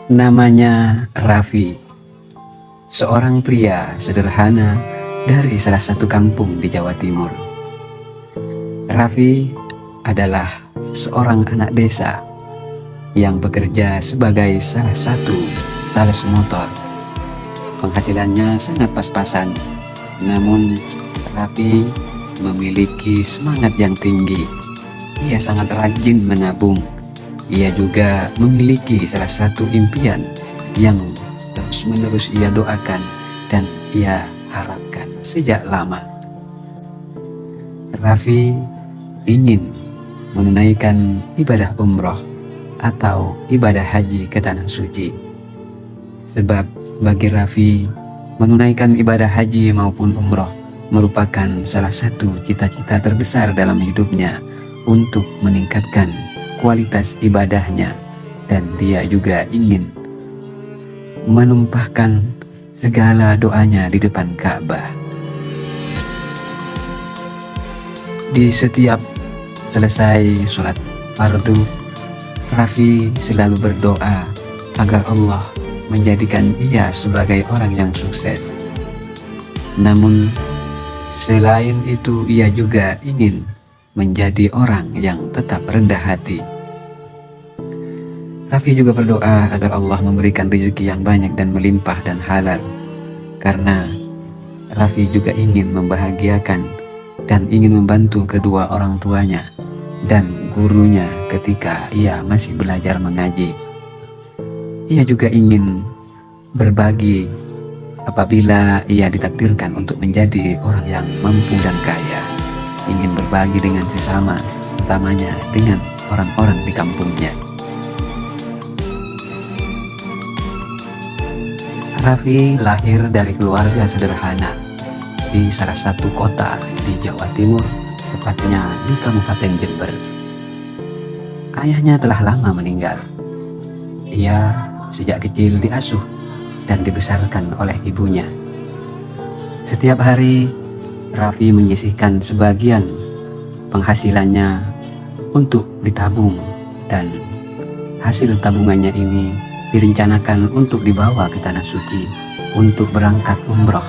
Namanya Raffi, seorang pria sederhana dari salah satu kampung di Jawa Timur. Raffi adalah seorang anak desa yang bekerja sebagai salah satu sales motor. Penghasilannya sangat pas-pasan, namun Raffi memiliki semangat yang tinggi. Ia sangat rajin menabung. Ia juga memiliki salah satu impian yang terus-menerus ia doakan dan ia harapkan sejak lama. Raffi ingin menunaikan ibadah umroh atau ibadah haji ke Tanah Suci. Sebab bagi Raffi, menunaikan ibadah haji maupun umroh merupakan salah satu cita-cita terbesar dalam hidupnya untuk meningkatkan kualitas ibadahnya, dan dia juga ingin menumpahkan segala doanya di depan Ka'bah. Di setiap selesai sholat fardu, Raffi selalu berdoa agar Allah menjadikan ia sebagai orang yang sukses. Namun selain itu, ia juga ingin menjadi orang yang tetap rendah hati. Raffi juga berdoa agar Allah memberikan rezeki yang banyak dan melimpah dan halal, karena Raffi juga ingin membahagiakan dan ingin membantu kedua orang tuanya dan gurunya ketika ia masih belajar mengaji. Ia juga ingin berbagi apabila ia ditakdirkan untuk menjadi orang yang mampu dan kaya. Ingin berbagi dengan sesama, utamanya dengan orang-orang di kampungnya. Raffi lahir dari keluarga sederhana di salah satu kota di Jawa Timur, tepatnya di Kabupaten Jember. Ayahnya telah lama meninggal. Ia sejak kecil diasuh dan dibesarkan oleh ibunya. Setiap hari Raffi menyisihkan sebagian penghasilannya untuk ditabung, dan hasil tabungannya ini direncanakan untuk dibawa ke Tanah Suci untuk berangkat umroh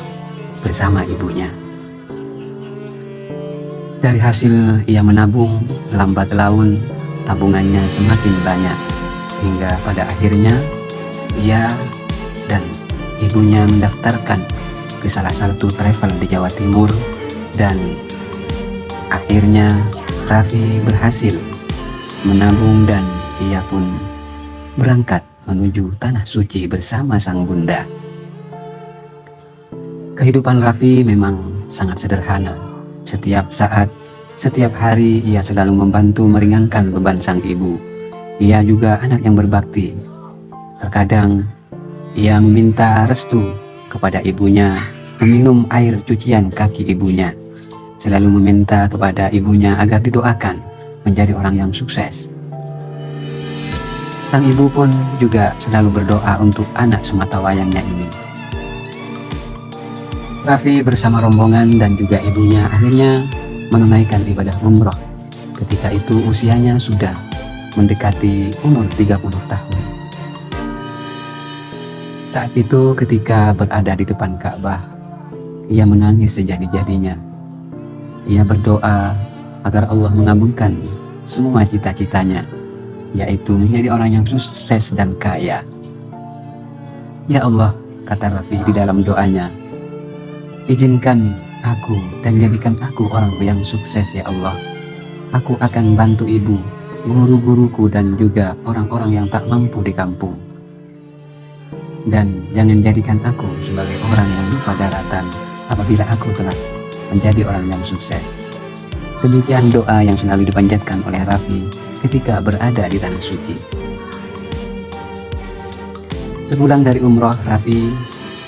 bersama ibunya. Dari hasil ia menabung, lambat laun tabungannya semakin banyak, hingga pada akhirnya ia dan ibunya mendaftarkan ke salah satu travel di Jawa Timur, dan akhirnya Raffi berhasil menabung dan ia pun berangkat menuju Tanah Suci bersama sang bunda. Kehidupan Raffi memang sangat sederhana. Setiap saat, setiap hari ia selalu membantu meringankan beban sang ibu. Ia juga anak yang berbakti. Terkadang ia meminta restu kepada ibunya meminum air cucian kaki ibunya, selalu meminta kepada ibunya agar didoakan menjadi orang yang sukses. Sang ibu pun juga selalu berdoa untuk anak sematawayangnya ini. Raffi bersama rombongan dan juga ibunya akhirnya menunaikan ibadah umroh. Ketika itu usianya sudah mendekati umur 30 tahun. Saat itu ketika berada di depan Ka'bah, ia menangis sejadi-jadinya. Ia berdoa agar Allah mengabulkan semua cita-citanya, yaitu menjadi orang yang sukses dan kaya. Ya Allah, kata Raffi di dalam doanya, izinkan aku dan jadikan aku orang yang sukses ya Allah. Aku akan bantu ibu, guru-guruku dan juga orang-orang yang tak mampu di kampung. Dan jangan jadikan aku sebagai orang yang lupa daratan apabila aku telah menjadi orang yang sukses. Demikian doa yang selalu dipanjatkan oleh Raffi ketika berada di Tanah Suci. Sepulang dari umroh, Raffi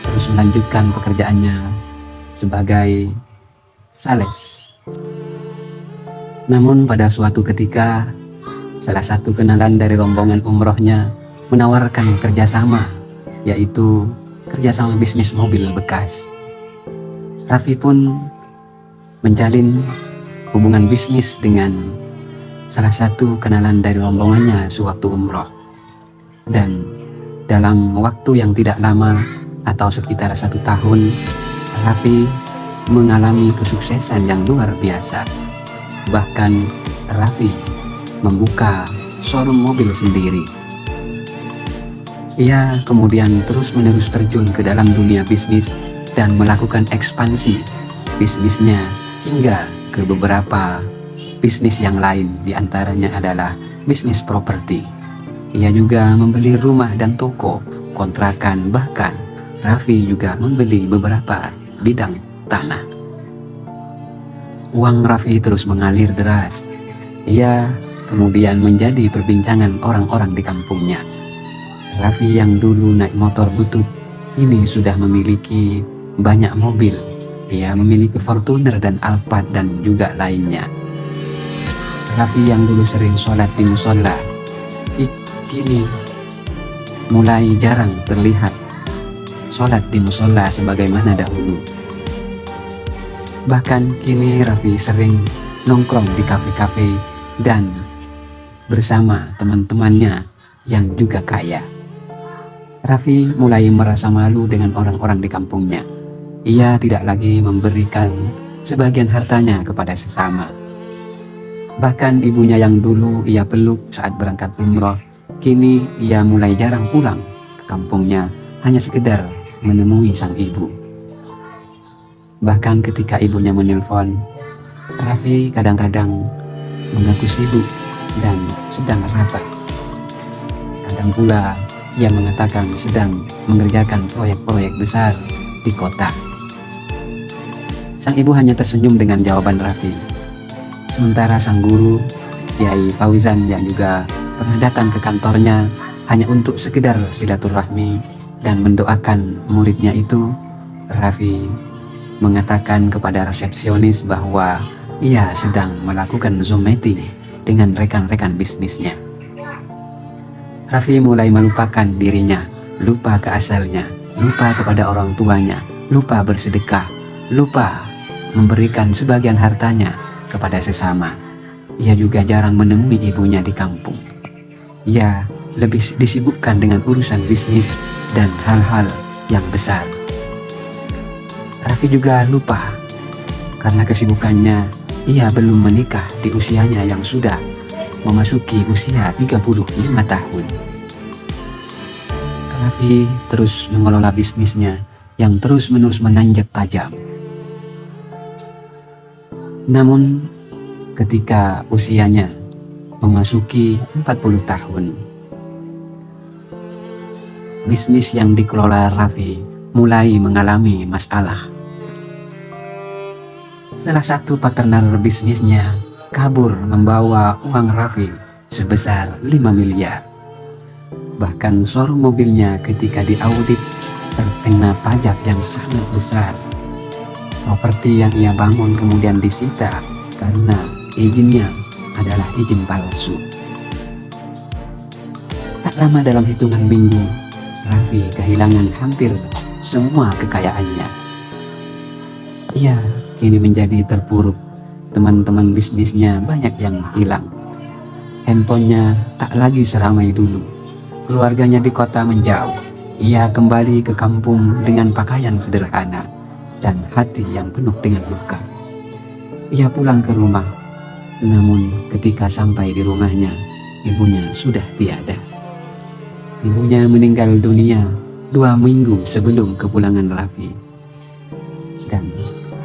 terus melanjutkan pekerjaannya sebagai sales. Namun pada suatu ketika, salah satu kenalan dari rombongan umrohnya menawarkan kerjasama, yaitu kerjasama bisnis mobil bekas. Raffi pun menjalin hubungan bisnis dengan salah satu kenalan dari rombongannya sewaktu umroh. Dan Dalam waktu yang tidak lama atau sekitar 1 tahun, Raffi mengalami kesuksesan yang luar biasa. Bahkan Raffi membuka showroom mobil sendiri. Ia kemudian terus-menerus terjun ke dalam dunia bisnis dan melakukan ekspansi bisnisnya hingga ke beberapa bisnis yang lain, diantaranya adalah bisnis properti. Ia juga membeli rumah dan toko, kontrakan, bahkan Raffi juga membeli beberapa bidang tanah. Uang Raffi terus mengalir deras. Ia kemudian menjadi perbincangan orang-orang di kampungnya. Raffi yang dulu naik motor butut, kini sudah memiliki banyak mobil. Ia memiliki Fortuner dan Alphard dan juga lainnya. Raffi yang dulu sering sholat di musola, kini mulai jarang terlihat sholat di musola sebagaimana dahulu. Bahkan kini Raffi sering nongkrong di kafe-kafe dan bersama teman-temannya yang juga kaya. Raffi mulai merasa malu dengan orang-orang di kampungnya. Ia tidak lagi memberikan sebagian hartanya kepada sesama. Bahkan ibunya yang dulu ia peluk saat berangkat umroh, kini ia mulai jarang pulang ke kampungnya, hanya sekedar menemui sang ibu. Bahkan ketika ibunya menelpon, Raffi kadang-kadang mengaku sibuk dan sedang rapat. Kadang pula ia mengatakan sedang mengerjakan proyek-proyek besar di kota. Sang ibu hanya tersenyum dengan jawaban Raffi. Sementara sang guru, Kiai Fauzan, yang juga pernah datang ke kantornya hanya untuk sekedar silaturahmi dan mendoakan muridnya itu, Raffi mengatakan kepada resepsionis bahwa ia sedang melakukan Zoom meeting dengan rekan-rekan bisnisnya. Raffi mulai melupakan dirinya, lupa ke asalnya, lupa kepada orang tuanya, lupa bersedekah, lupa memberikan sebagian hartanya kepada sesama. Ia juga jarang menemui ibunya di kampung. Ia lebih disibukkan dengan urusan bisnis dan hal-hal yang besar. Raffi juga lupa karena kesibukannya ia belum menikah di usianya yang sudah memasuki usia 35 tahun. Raffi terus mengelola bisnisnya yang terus-menerus menanjak tajam. Namun ketika usianya memasuki 40 tahun, bisnis yang dikelola Raffi mulai mengalami masalah. Salah satu partner bisnisnya kabur membawa uang Raffi sebesar 5 miliar. Bahkan showroom mobilnya ketika diaudit terkena pajak yang sangat besar. Properti yang ia bangun kemudian disita karena izinnya adalah izin palsu. Tak lama, dalam hitungan minggu, Raffi kehilangan hampir semua kekayaannya. Ia kini menjadi terpuruk. Teman-teman bisnisnya banyak yang hilang. Handphonenya tak lagi seramai dulu. Keluarganya di kota menjauh. Ia kembali ke kampung dengan pakaian sederhana dan hati yang penuh dengan luka. Ia pulang ke rumah, namun ketika sampai di rumahnya, ibunya sudah tiada. Ibunya meninggal dunia 2 minggu sebelum kepulangan Raffi. Dan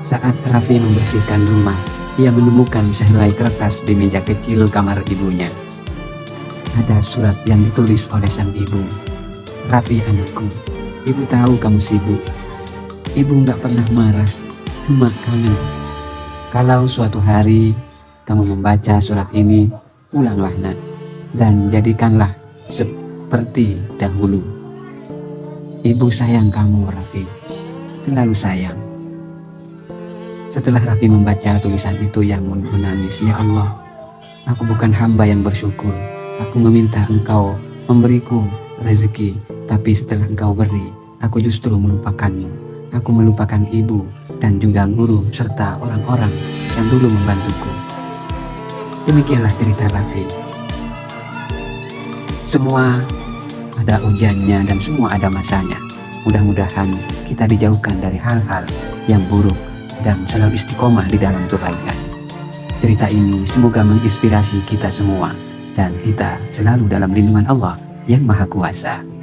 saat Raffi membersihkan rumah, ia menemukan sehelai kertas di meja kecil kamar ibunya. Ada surat yang ditulis oleh sang ibu. "Raffi anakku, ibu tahu kamu sibuk. Ibu gak pernah marah, cuma kangen. Kalau suatu hari kamu membaca surat ini, pulanglah nak, dan jadikanlah seperti dahulu. Ibu sayang kamu Raffi, selalu sayang." Setelah Raffi membaca tulisan itu, yang menangis, "Ya Allah, aku bukan hamba yang bersyukur. Aku meminta Engkau memberiku rezeki, tapi setelah Engkau beri, aku justru melupakanmu. Aku melupakan ibu dan juga guru serta orang-orang yang dulu membantuku." Demikianlah cerita Raffi. Semua ada ujiannya dan semua ada masanya. Mudah-mudahan kita dijauhkan dari hal-hal yang buruk dan selalu istiqomah di dalam kebaikan. Cerita ini semoga menginspirasi kita semua dan kita selalu dalam lindungan Allah yang Maha Kuasa.